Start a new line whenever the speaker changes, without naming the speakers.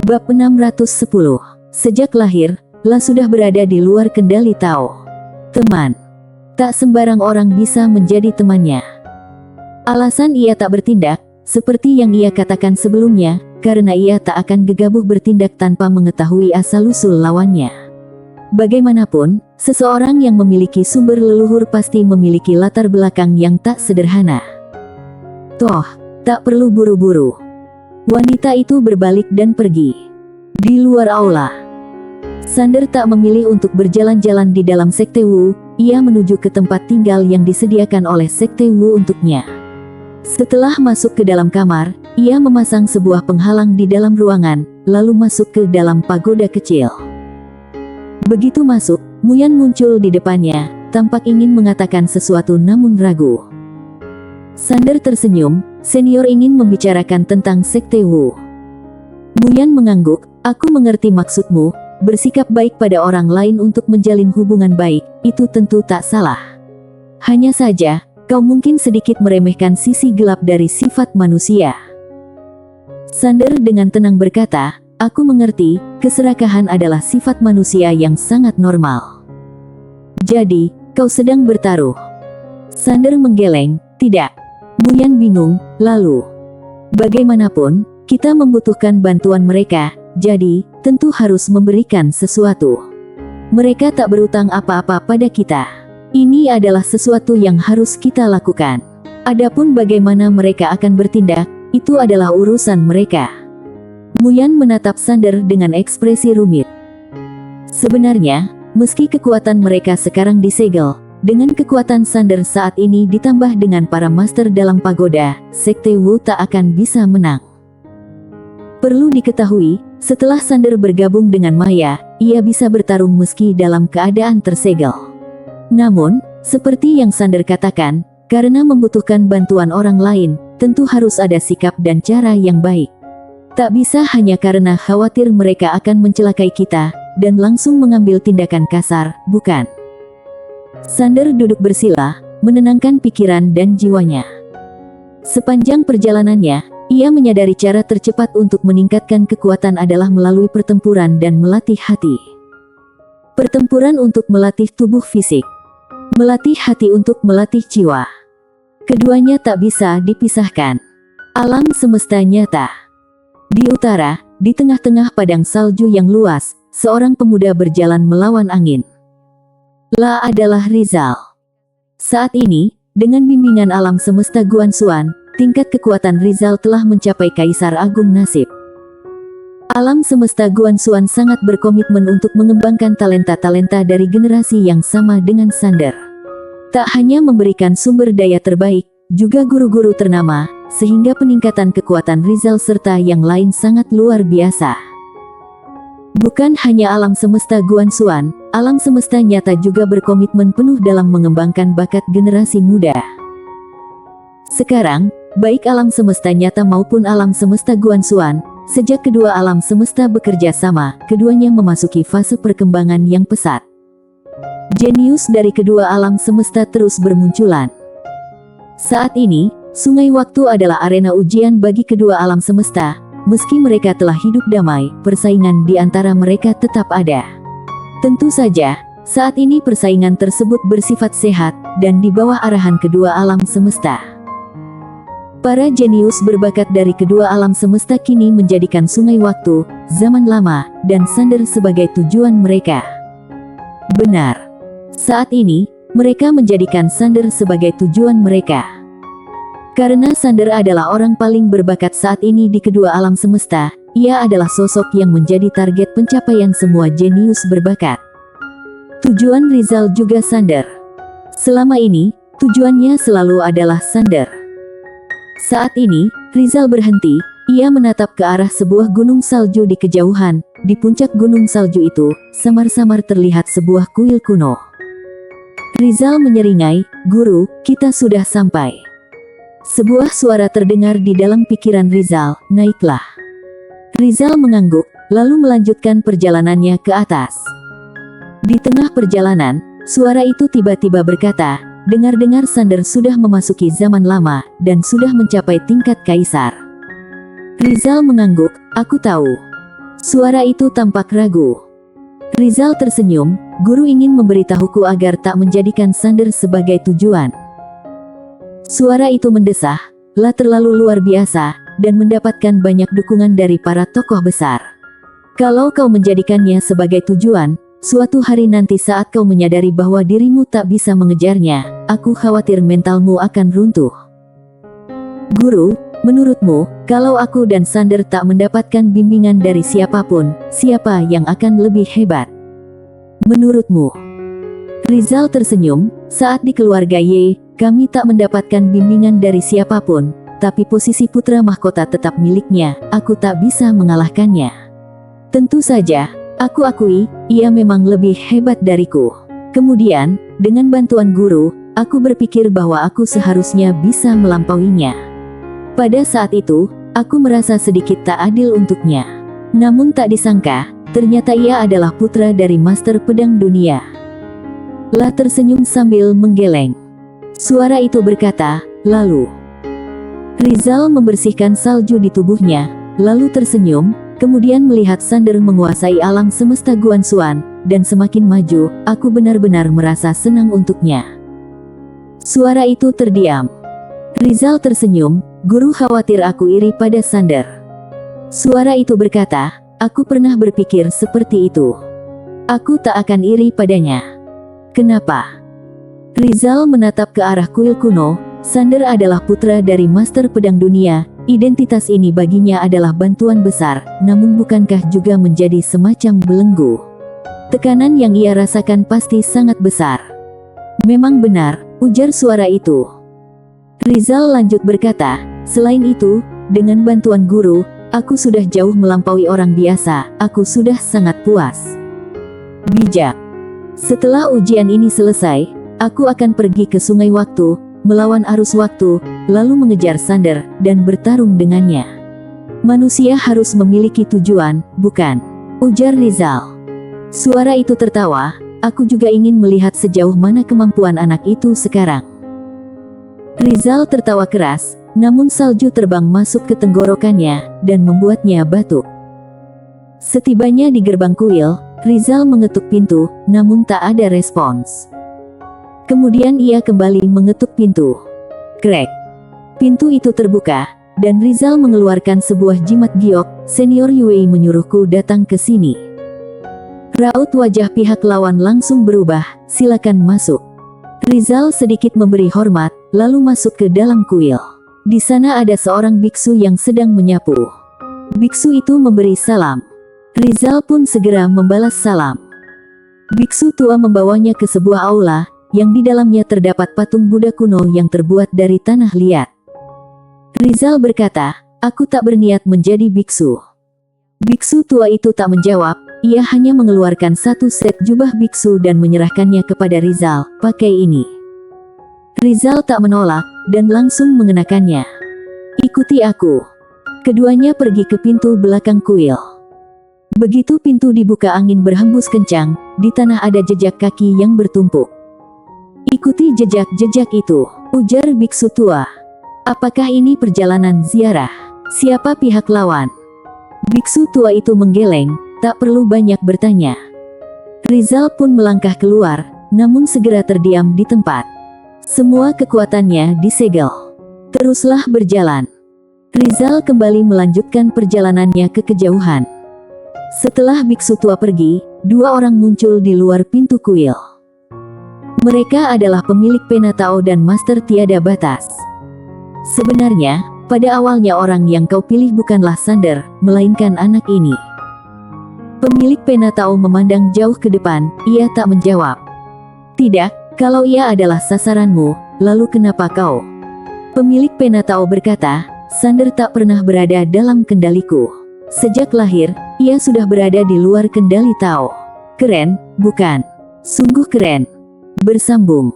Bab 610. Sejak lahir, La sudah berada di luar kendali Tao. Teman. Tak sembarang orang bisa menjadi temannya. Alasan ia tak bertindak, seperti yang ia katakan sebelumnya, karena ia tak akan gegabah bertindak tanpa mengetahui asal-usul lawannya. Bagaimanapun, seseorang yang memiliki sumber leluhur pasti memiliki latar belakang yang tak sederhana. Toh, tak perlu buru-buru. Wanita itu berbalik dan pergi. Di luar aula, Sander tak memilih untuk berjalan-jalan di dalam Sekte Wu, ia menuju ke tempat tinggal yang disediakan oleh Sekte Wu untuknya. Setelah masuk ke dalam kamar, ia memasang sebuah penghalang di dalam ruangan, lalu masuk ke dalam pagoda kecil. Begitu masuk, Muyan muncul di depannya, tampak ingin mengatakan sesuatu namun ragu. Sander tersenyum, senior ingin membicarakan tentang Sekte Wu. Muyan mengangguk, aku mengerti maksudmu, bersikap baik pada orang lain untuk menjalin hubungan baik, itu tentu tak salah. Hanya saja, kau mungkin sedikit meremehkan sisi gelap dari sifat manusia. Sander dengan tenang berkata, aku mengerti, keserakahan adalah sifat manusia yang sangat normal. Jadi, kau sedang bertaruh? Sander menggeleng, tidak. Muyan bingung, lalu, bagaimanapun, kita membutuhkan bantuan mereka, jadi, tentu harus memberikan sesuatu. Mereka tak berutang apa-apa pada kita. Ini adalah sesuatu yang harus kita lakukan. Adapun bagaimana mereka akan bertindak, itu adalah urusan mereka. Muyan menatap Sander dengan ekspresi rumit. Sebenarnya, meski kekuatan mereka sekarang disegel, dengan kekuatan Sander saat ini ditambah dengan para master dalam pagoda, Sekte Wu tak akan bisa menang. Perlu diketahui, setelah Sander bergabung dengan Maya, ia bisa bertarung meski dalam keadaan tersegel. Namun, seperti yang Sander katakan, karena membutuhkan bantuan orang lain, tentu harus ada sikap dan cara yang baik. Tak bisa hanya karena khawatir mereka akan mencelakai kita, dan langsung mengambil tindakan kasar, bukan? Sander duduk bersila, menenangkan pikiran dan jiwanya. Sepanjang perjalanannya, ia menyadari cara tercepat untuk meningkatkan kekuatan adalah melalui pertempuran dan melatih hati. Pertempuran untuk melatih tubuh fisik, melatih hati untuk melatih jiwa. Keduanya tak bisa dipisahkan. Alam semesta nyata. Di utara, di tengah-tengah padang salju yang luas, seorang pemuda berjalan melawan angin. La adalah Rizal. Saat ini, dengan bimbingan alam semesta Guanxuan, tingkat kekuatan Rizal telah mencapai Kaisar Agung Nasib. Alam semesta Guanxuan sangat berkomitmen untuk mengembangkan talenta-talenta dari generasi yang sama dengan Sander. Tak hanya memberikan sumber daya terbaik, juga guru-guru ternama, sehingga peningkatan kekuatan Rizal serta yang lain sangat luar biasa. Bukan hanya alam semesta Guanxuan, alam semesta nyata juga berkomitmen penuh dalam mengembangkan bakat generasi muda. Sekarang, baik alam semesta nyata maupun alam semesta Guanxuan, sejak kedua alam semesta bekerja sama, keduanya memasuki fase perkembangan yang pesat. Jenius dari kedua alam semesta terus bermunculan. Saat ini, Sungai Waktu adalah arena ujian bagi kedua alam semesta. Meski mereka telah hidup damai, persaingan di antara mereka tetap ada. Tentu saja, saat ini persaingan tersebut bersifat sehat, dan di bawah arahan kedua alam semesta. Para jenius berbakat dari kedua alam semesta kini menjadikan Sungai Waktu, zaman lama, dan Sander sebagai tujuan mereka. Benar. Saat ini, mereka menjadikan Sander sebagai tujuan mereka. Karena Sander adalah orang paling berbakat saat ini di kedua alam semesta, ia adalah sosok yang menjadi target pencapaian semua jenius berbakat. Tujuan Rizal juga Sander. Selama ini, tujuannya selalu adalah Sander. Saat ini, Rizal berhenti, ia menatap ke arah sebuah gunung salju di kejauhan. Di puncak gunung salju itu, samar-samar terlihat sebuah kuil kuno. Rizal menyeringai, "Guru, kita sudah sampai." Sebuah suara terdengar di dalam pikiran Rizal, "Naiklah." Rizal mengangguk, lalu melanjutkan perjalanannya ke atas. Di tengah perjalanan, suara itu tiba-tiba berkata, "Dengar-dengar Sander sudah memasuki zaman lama, dan sudah mencapai tingkat kaisar." Rizal mengangguk, "Aku tahu." Suara itu tampak ragu. Rizal tersenyum, guru ingin memberitahuku agar tak menjadikan Sander sebagai tujuan. Suara itu mendesah, lah terlalu luar biasa, dan mendapatkan banyak dukungan dari para tokoh besar. Kalau kau menjadikannya sebagai tujuan, suatu hari nanti saat kau menyadari bahwa dirimu tak bisa mengejarnya, aku khawatir mentalmu akan runtuh. Guru, menurutmu, kalau aku dan Sander tak mendapatkan bimbingan dari siapapun, siapa yang akan lebih hebat? Menurutmu? Rizal tersenyum, saat di keluarga Y, kami tak mendapatkan bimbingan dari siapapun, tapi posisi putra mahkota tetap miliknya, aku tak bisa mengalahkannya. Tentu saja, aku akui, ia memang lebih hebat dariku. Kemudian, dengan bantuan guru, aku berpikir bahwa aku seharusnya bisa melampauinya. Pada saat itu, aku merasa sedikit tak adil untuknya. Namun tak disangka, ternyata ia adalah putra dari Master Pedang Dunia. Lah tersenyum sambil menggeleng. Suara itu berkata, lalu. Rizal membersihkan salju di tubuhnya, lalu tersenyum, kemudian melihat Sander menguasai alam semesta Guanxuan, dan semakin maju, aku benar-benar merasa senang untuknya. Suara itu terdiam. Rizal tersenyum, guru khawatir aku iri pada Sander. Suara itu berkata, aku pernah berpikir seperti itu. Aku tak akan iri padanya. Kenapa? Rizal menatap ke arah kuil kuno. Sander adalah putra dari Master Pedang Dunia. Identitas ini baginya adalah bantuan besar, namun bukankah juga menjadi semacam belenggu? Tekanan yang ia rasakan pasti sangat besar. Memang benar, ujar suara itu. Rizal lanjut berkata, selain itu, dengan bantuan guru, aku sudah jauh melampaui orang biasa, aku sudah sangat puas. Bijak. Setelah ujian ini selesai, aku akan pergi ke sungai waktu, melawan arus waktu, lalu mengejar Sander, dan bertarung dengannya. Manusia harus memiliki tujuan, bukan? Ujar Rizal. Suara itu tertawa, aku juga ingin melihat sejauh mana kemampuan anak itu sekarang. Rizal tertawa keras, namun salju terbang masuk ke tenggorokannya, dan membuatnya batuk. Setibanya di gerbang kuil, Rizal mengetuk pintu, namun tak ada respons. Kemudian ia kembali mengetuk pintu. Krek. Pintu itu terbuka, dan Rizal mengeluarkan sebuah jimat giok. Senior Yue menyuruhku datang ke sini. Raut wajah pihak lawan langsung berubah, silakan masuk. Rizal sedikit memberi hormat, lalu masuk ke dalam kuil. Di sana ada seorang biksu yang sedang menyapu. Biksu itu memberi salam. Rizal pun segera membalas salam. Biksu tua membawanya ke sebuah aula, yang di dalamnya terdapat patung Buddha kuno yang terbuat dari tanah liat. Rizal berkata, aku tak berniat menjadi biksu. Biksu tua itu tak menjawab, ia hanya mengeluarkan satu set jubah biksu dan menyerahkannya kepada Rizal, pakai ini. Rizal tak menolak, dan langsung mengenakannya. Ikuti aku. Keduanya pergi ke pintu belakang kuil. Begitu pintu dibuka angin berhembus kencang, di tanah ada jejak kaki yang bertumpuk. Ikuti jejak-jejak itu, ujar biksu tua. Apakah ini perjalanan ziarah? Siapa pihak lawan? Biksu tua itu menggeleng, tak perlu banyak bertanya. Rizal pun melangkah keluar, namun segera terdiam di tempat. Semua kekuatannya disegel. Teruslah berjalan. Rizal kembali melanjutkan perjalanannya ke kejauhan. Setelah biksu tua pergi, dua orang muncul di luar pintu kuil. Mereka adalah pemilik Penatao dan Master Tiada Batas. Sebenarnya, pada awalnya orang yang kau pilih bukanlah Sander, melainkan anak ini. Pemilik Penatao memandang jauh ke depan, ia tak menjawab. Tidak, kalau ia adalah sasaranmu, lalu kenapa kau? Pemilik Penatao berkata, Sander tak pernah berada dalam kendaliku. Sejak lahir, ia sudah berada di luar kendali Tao. Keren, bukan? Sungguh keren. Bersambung.